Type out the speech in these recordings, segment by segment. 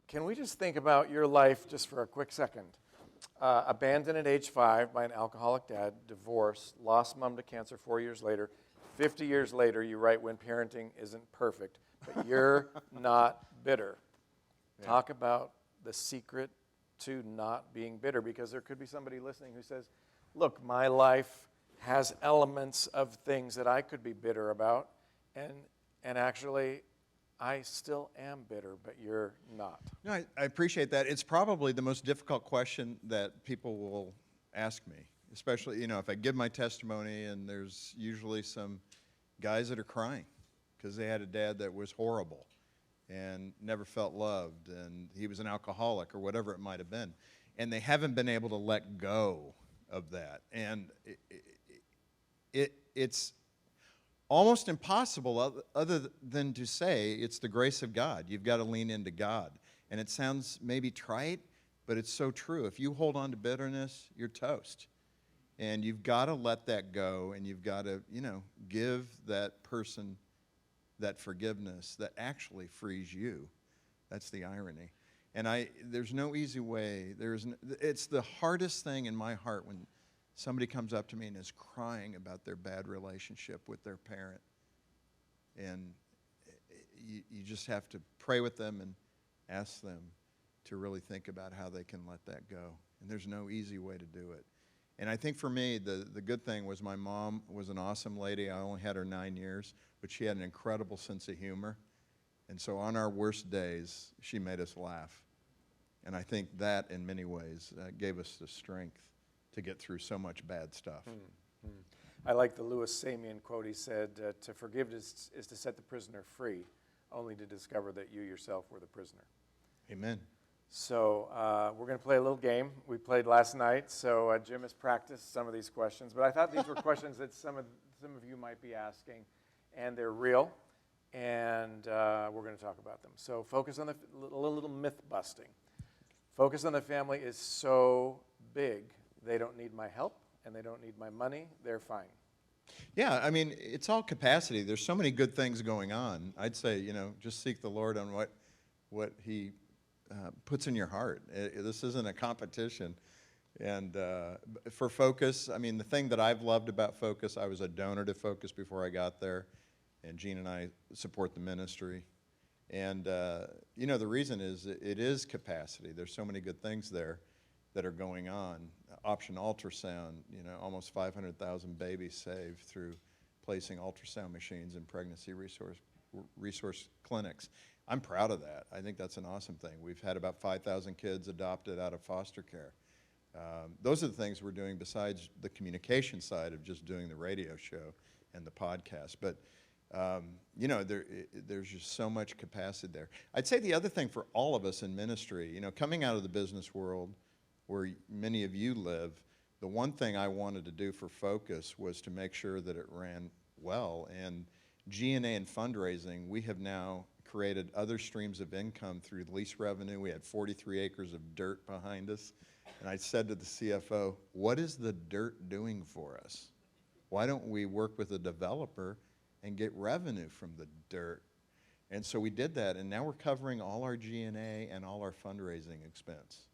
Can we just think about your life just for a quick second? Abandoned at age 5 by an alcoholic dad, divorced, lost mom to cancer 4 years later. 50 years later, you write When Parenting Isn't Perfect, but you're not bitter. Yeah. Talk about the secret to not being bitter, because there could be somebody listening who says, look, my life has elements of things that I could be bitter about, and actually I still am bitter, but you're not. No, I appreciate that. It's probably the most difficult question that people will ask me, especially, if I give my testimony, and there's usually some guys that are crying because they had a dad that was horrible and never felt loved, and he was an alcoholic or whatever it might have been. And they haven't been able to let go of that. And it's almost impossible other than to say it's the grace of God. You've got to lean into God. And it sounds maybe trite, but it's so true. If you hold on to bitterness, you're toast. And you've got to let that go, and you've got to, give that person that forgiveness that actually frees you. That's the irony. And there's no easy way. It's the hardest thing in my heart when somebody comes up to me and is crying about their bad relationship with their parent. And you just have to pray with them and ask them to really think about how they can let that go. And there's no easy way to do it. And I think for me, the good thing was my mom was an awesome lady. I only had her 9 years, but she had an incredible sense of humor. And so on our worst days, she made us laugh. And I think that, in many ways, gave us the strength to get through so much bad stuff. Mm-hmm. I like the Louis Samian quote. He said, to forgive is to set the prisoner free, only to discover that you yourself were the prisoner. Amen. So we're going to play a little game. We played last night, so Jim has practiced some of these questions. But I thought these were questions that some of you might be asking, and they're real, and we're going to talk about them. So focus on a little myth busting. Focus on the family is so big, they don't need my help, and they don't need my money. They're fine. Yeah, I mean, it's all capacity. There's so many good things going on. I'd say, just seek the Lord on what He puts in your heart. This isn't a competition. And for Focus, I mean, the thing that I've loved about Focus, I was a donor to Focus before I got there, and Gene and I support the ministry. And, the reason is it is capacity. There's so many good things there that are going on. Option ultrasound, almost 500,000 babies saved through placing ultrasound machines in pregnancy resource clinics. I'm proud of that. I think that's an awesome thing. We've had about 5,000 kids adopted out of foster care. Those are the things we're doing besides the communication side of just doing the radio show and the podcast. But, there's just so much capacity there. I'd say the other thing for all of us in ministry, coming out of the business world where many of you live, the one thing I wanted to do for Focus was to make sure that it ran well. And G&A and fundraising, we have now created other streams of income through lease revenue. We had 43 acres of dirt behind us. And I said to the CFO, what is the dirt doing for us? Why don't we work with a developer and get revenue from the dirt? And so we did that, and now we're covering all our G&A and all our fundraising expense,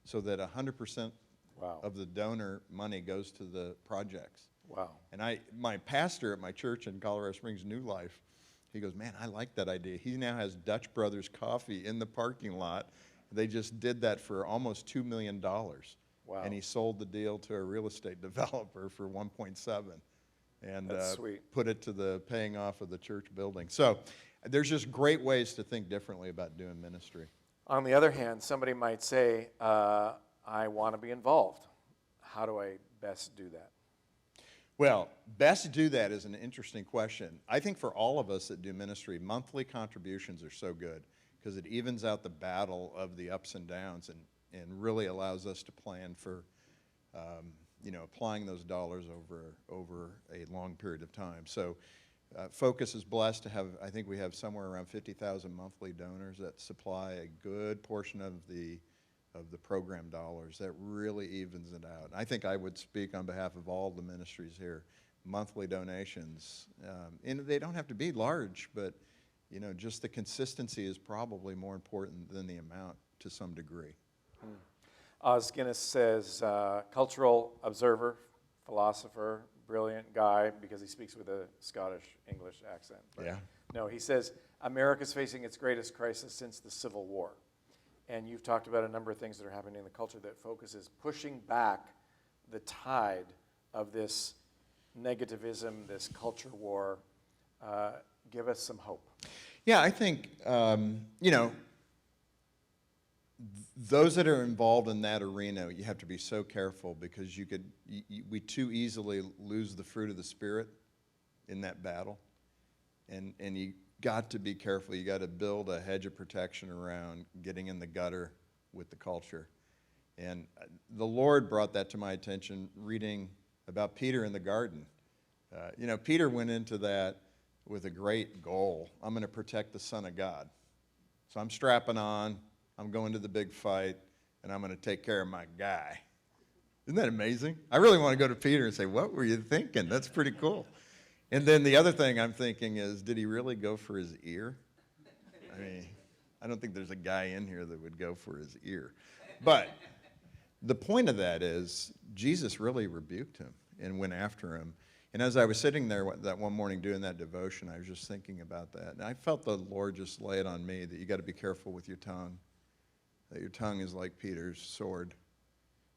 so that 100% Wow. of the donor money goes to the projects. Wow. And my pastor at my church in Colorado Springs, New Life, he goes, man, I like that idea. He now has Dutch Brothers Coffee in the parking lot. They just did that for almost $2 million. Wow. And he sold the deal to a real estate developer for 1.7, and put it to the paying off of the church building. So there's just great ways to think differently about doing ministry. On the other hand, somebody might say, I want to be involved. How do I best do that? Well, best do that is an interesting question. I think for all of us that do ministry, monthly contributions are so good because it evens out the battle of the ups and downs and really allows us to plan for applying those dollars over a long period of time. So Focus is blessed to have, I think we have somewhere around 50,000 monthly donors that supply a good portion of the program dollars. That really evens it out. I think I would speak on behalf of all the ministries here. Monthly donations, and they don't have to be large, but just the consistency is probably more important than the amount to some degree. Os Guinness says, cultural observer, philosopher, brilliant guy, because he speaks with a Scottish-English accent. But Yeah. no, he says, America's facing its greatest crisis since the Civil War. And you've talked about a number of things that are happening in the culture that focuses pushing back the tide of this negativism, this culture war. Give us some hope. Yeah, I think, those that are involved in that arena, you have to be so careful because we too easily lose the fruit of the Spirit in that battle. And you got to be careful. You got to build a hedge of protection around getting in the gutter with the culture. And the Lord brought that to my attention reading about Peter in the garden. Peter went into that with a great goal. I'm going to protect the Son of God. So I'm strapping on, I'm going to the big fight, and I'm going to take care of my guy. Isn't that amazing? I really want to go to Peter and say, what were you thinking? That's pretty cool. And then the other thing I'm thinking is, did he really go for his ear? I mean, I don't think there's a guy in here that would go for his ear. But the point of that is, Jesus really rebuked him and went after him. And as I was sitting there that one morning doing that devotion, I was just thinking about that. And I felt the Lord just lay it on me that you got to be careful with your tongue, that your tongue is like Peter's sword.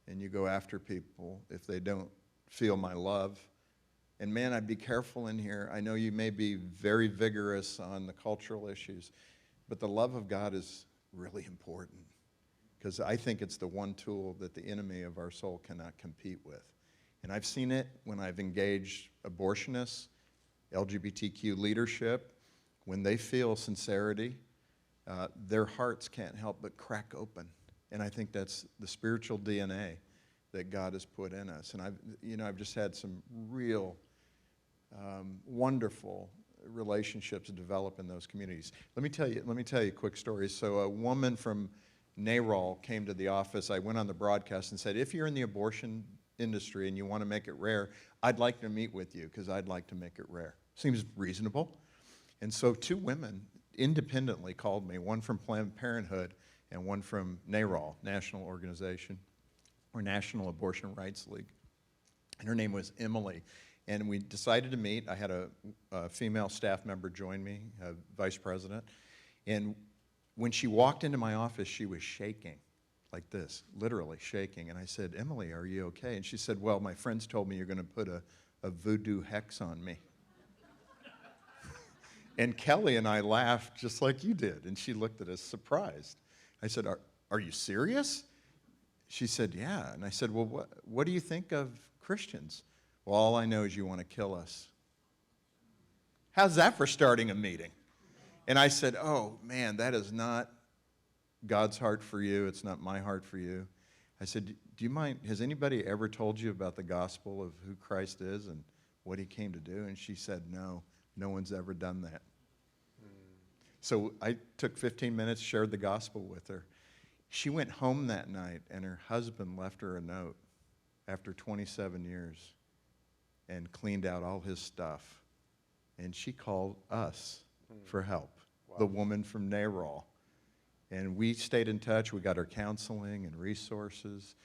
And you go after people if they don't feel my love. And man, I'd be careful in here. I know you may be very vigorous on the cultural issues, but the love of God is really important because I think it's the one tool that the enemy of our soul cannot compete with. And I've seen it when I've engaged abortionists, LGBTQ leadership. When they feel sincerity, their hearts can't help but crack open. And I think that's the spiritual DNA that God has put in us. And I've just had some real wonderful relationships develop in those communities. Let me tell you a quick story. So a woman from NARAL came to the office. I went on the broadcast and said, if you're in the abortion industry and you want to make it rare, I'd like to meet with you because I'd like to make it rare. Seems reasonable. And so 2 women independently called me, one from Planned Parenthood and one from NARAL, National Organization, or National Abortion Rights League. And her name was Emily. And we decided to meet. I had a female staff member join me, a vice president. And when she walked into my office, she was shaking. Like this, literally shaking. And I said, Emily, are you okay? And she said, well, my friends told me you're going to put a voodoo hex on me. And Kelly and I laughed just like you did. And she looked at us surprised. I said, are you serious? She said, yeah. And I said, well, what do you think of Christians? Well, all I know is you want to kill us. How's that for starting a meeting? And I said, oh, man, that is not God's heart for you. It's not my heart for you. I said, do you mind, has anybody ever told you about the gospel of who Christ is and what he came to do? And she said, no one's ever done that. So I took 15 minutes, shared the gospel with her. She went home that night, and her husband left her a note after 27 years and cleaned out all his stuff. And she called us for help, the woman from NARAL. And we stayed in touch. We got her counseling and resources.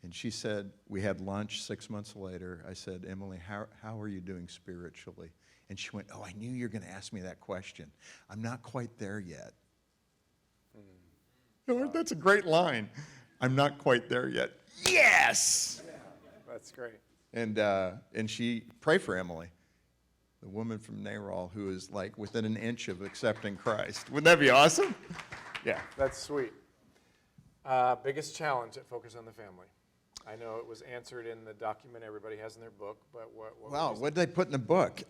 And she said, we had lunch 6 months later. I said, Emily, how are you doing spiritually? And she went, oh, I knew you were going to ask me that question. I'm not quite there yet. Oh, that's a great line. I'm not quite there yet. Yes! Yeah, that's great. And she prayed for Emily, the woman from NARAL who is like within an inch of accepting Christ. Wouldn't that be awesome? Yeah. That's sweet. Biggest challenge at Focus on the Family. I know it was answered in the document everybody has in their book, but what Wow, what did they put in the book?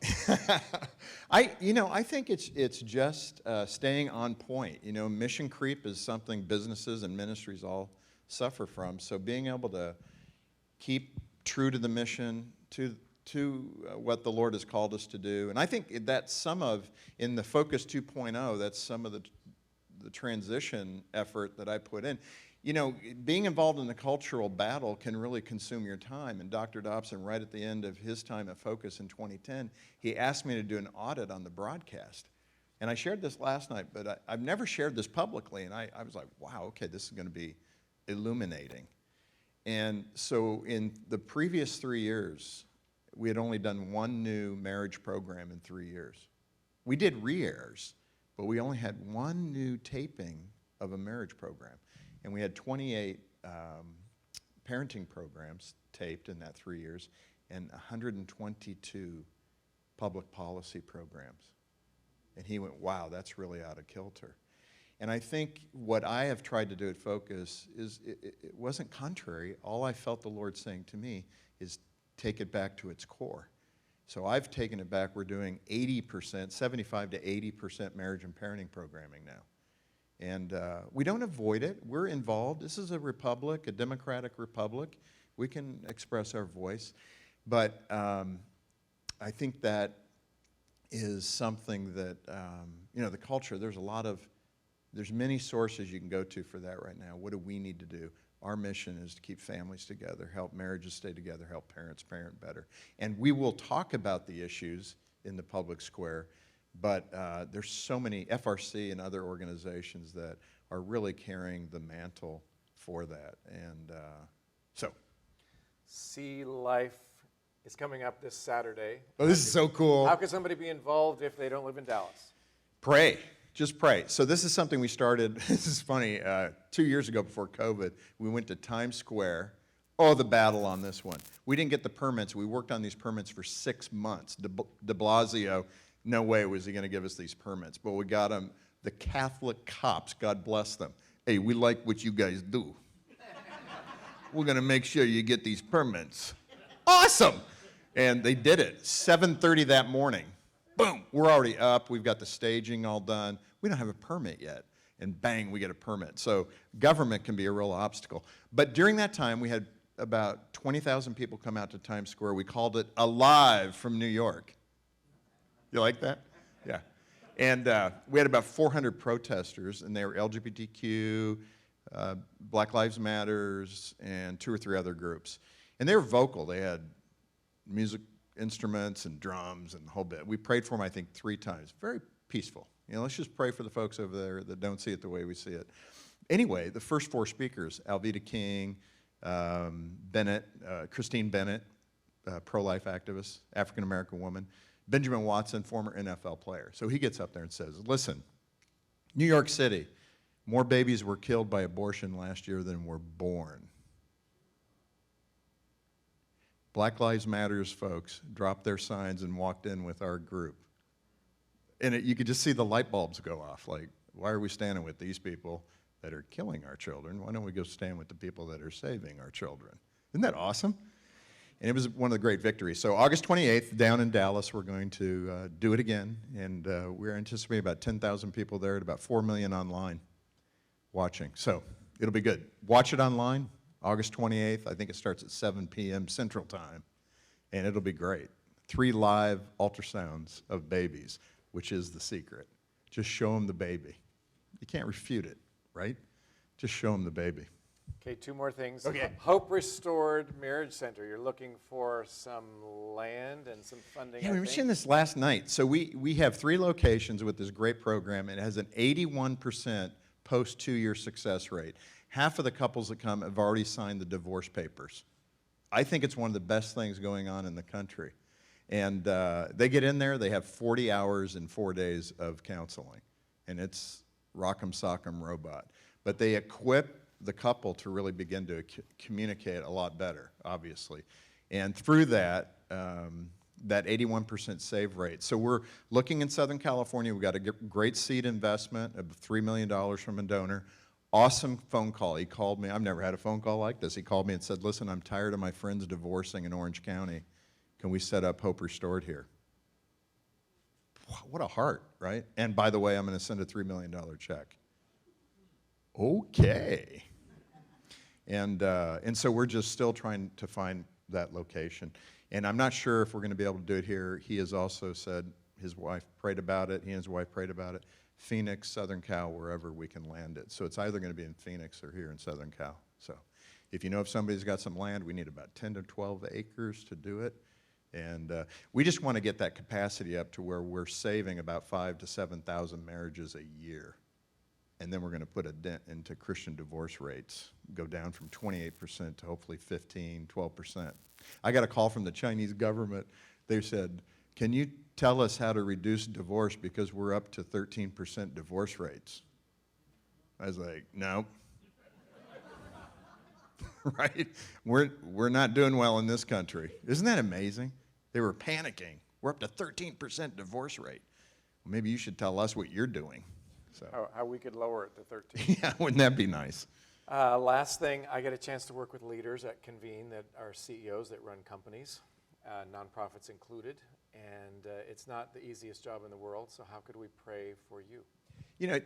I think it's just staying on point. Mission creep is something businesses and ministries all suffer from. So being able to keep true to the mission, to what the Lord has called us to do. And I think that's in the Focus 2.0, that's some of the transition effort that I put in. Being involved in the cultural battle can really consume your time. And Dr. Dobson, right at the end of his time at Focus in 2010, he asked me to do an audit on the broadcast. And I shared this last night, but I've never shared this publicly, and I was like, wow, okay, this is going to be illuminating. And so in the previous 3 years, we had only done one new marriage program in 3 years. We did re-airs, but we only had one new taping of a marriage program. And we had 28 parenting programs taped in that 3 years and 122 public policy programs. And he went, wow, that's really out of kilter. And I think what I have tried to do at Focus is, it wasn't contrary. All I felt the Lord saying to me is take it back to its core. So I've taken it back. We're doing 80%, 75 to 80% marriage and parenting programming now. And we don't avoid it. We're involved. This is a republic, a democratic republic. We can express our voice. But I think that is something that, the culture, there's many sources you can go to for that right now. What do we need to do? Our mission is to keep families together, help marriages stay together, help parents parent better. And we will talk about the issues in the public square, but there's so many, FRC and other organizations that are really carrying the mantle for that. And so. See Life is coming up this Saturday. Oh, this is so cool. How can somebody be involved if they don't live in Dallas? Pray. Just pray. So this is something we started, this is funny, 2 years ago before COVID, we went to Times Square. Oh, the battle on this one. We didn't get the permits. We worked on these permits for 6 months. De Blasio, no way was he going to give us these permits. But we got them. The Catholic cops, God bless them. Hey, we like what you guys do. We're going to make sure you get these permits. Awesome. And they did it. 7:30 that morning. Boom, we're already up. We've got the staging all done. We don't have a permit yet. And bang, we get a permit. So government can be a real obstacle. But during that time, we had about 20,000 people come out to Times Square. We called it Alive from New York. You like that? Yeah. And we had about 400 protesters, and they were LGBTQ, Black Lives Matters, and 2 or 3 other groups. And they were vocal. They had music instruments and drums and the whole bit. We prayed for them, I think, 3 times. Very peaceful. Let's just pray for the folks over there that don't see it the way we see it. Anyway, the first 4 speakers, Alveda King, Bennett, Christine Bennett, pro-life activist, African-American woman, Benjamin Watson, former NFL player. So he gets up there and says, listen, New York City, more babies were killed by abortion last year than were born. Black Lives Matters folks dropped their signs and walked in with our group. And you could just see the light bulbs go off, like, why are we standing with these people that are killing our children? Why don't we go stand with the people that are saving our children? Isn't that awesome? And it was one of the great victories. So August 28th, down in Dallas, we're going to do it again. And we're anticipating about 10,000 people there and about 4 million online watching. So it'll be good. Watch it online. August 28th, I think it starts at 7 p.m. Central Time, and it'll be great. 3 live ultrasounds of babies, which is the secret. Just show them the baby. You can't refute it, right? Just show them the baby. Okay, 2 more things. Okay. Hope Restored Marriage Center. You're looking for some land and some funding. Yeah, we mentioned this last night. So we have 3 locations with this great program, and it has an 81% post 2-year success rate. Half of the couples that come have already signed the divorce papers. I think it's one of the best things going on in the country. And they get in there, they have 40 hours and 4 days of counseling. And it's rock'em sock'em robot. But they equip the couple to really begin to communicate a lot better, obviously. And through that, that 81% save rate. So we're looking in Southern California. We've got a great seed investment of $3 million from a donor. Awesome phone call. He called me. I've never had a phone call like this. He called me and said, listen, I'm tired of my friends divorcing in Orange County. Can we set up Hope Restored here? What a heart, right? And by the way, I'm going to send a $3 million check. Okay. And so we're just still trying to find that location. And I'm not sure if we're going to be able to do it here. He has also said his wife prayed about it. He and his wife prayed about it. Phoenix, Southern Cal, wherever we can land it. So it's either going to be in Phoenix or here in Southern Cal. So if you know if somebody's got some land, we need about 10 to 12 acres to do it. And we just want to get that capacity up to where we're saving about 5,000 to 7,000 marriages a year. And then we're going to put a dent into Christian divorce rates, go down from 28% to hopefully 15, 12%. I got a call from the Chinese government. They said, can you tell us how to reduce divorce because we're up to 13% divorce rates? I was like, no. Right? We're not doing well in this country. Isn't that amazing? They were panicking. We're up to 13% divorce rate. Well, maybe you should tell us what you're doing. So. How we could lower it to 13. Yeah, wouldn't that be nice? Last thing, I get a chance to work with leaders at Convene that are CEOs that run companies, nonprofits included, and it's not the easiest job in the world, so how could we pray for you? You know,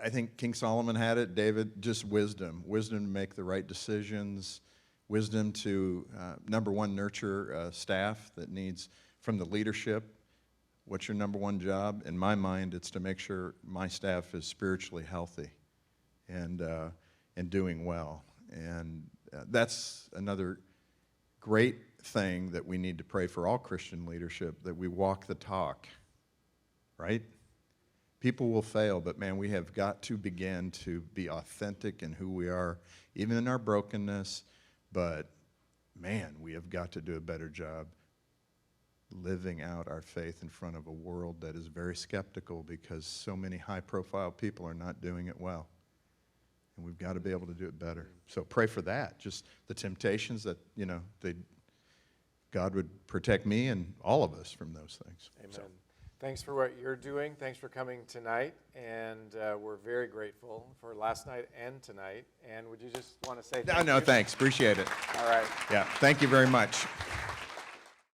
I think King Solomon had it, David, just wisdom. Wisdom to make the right decisions, wisdom to, number one, nurture staff that needs from the leadership. What's your number one job? In my mind, it's to make sure my staff is spiritually healthy and doing well. And that's another great thing that we need to pray for all Christian leadership, that we walk the talk, right? People will fail, but man, we have got to begin to be authentic in who we are, even in our brokenness. But man, we have got to do a better job living out our faith in front of a world that is very skeptical because so many high-profile people are not doing it well. And we've got to be able to do it better. So pray for that. Just the temptations that, you know, God would protect me and all of us from those things. Amen. So. Thanks for what you're doing. Thanks for coming tonight. And we're very grateful for last night and tonight. And would you just want to say thank you? No, thanks. Appreciate it. All right. Yeah, thank you very much.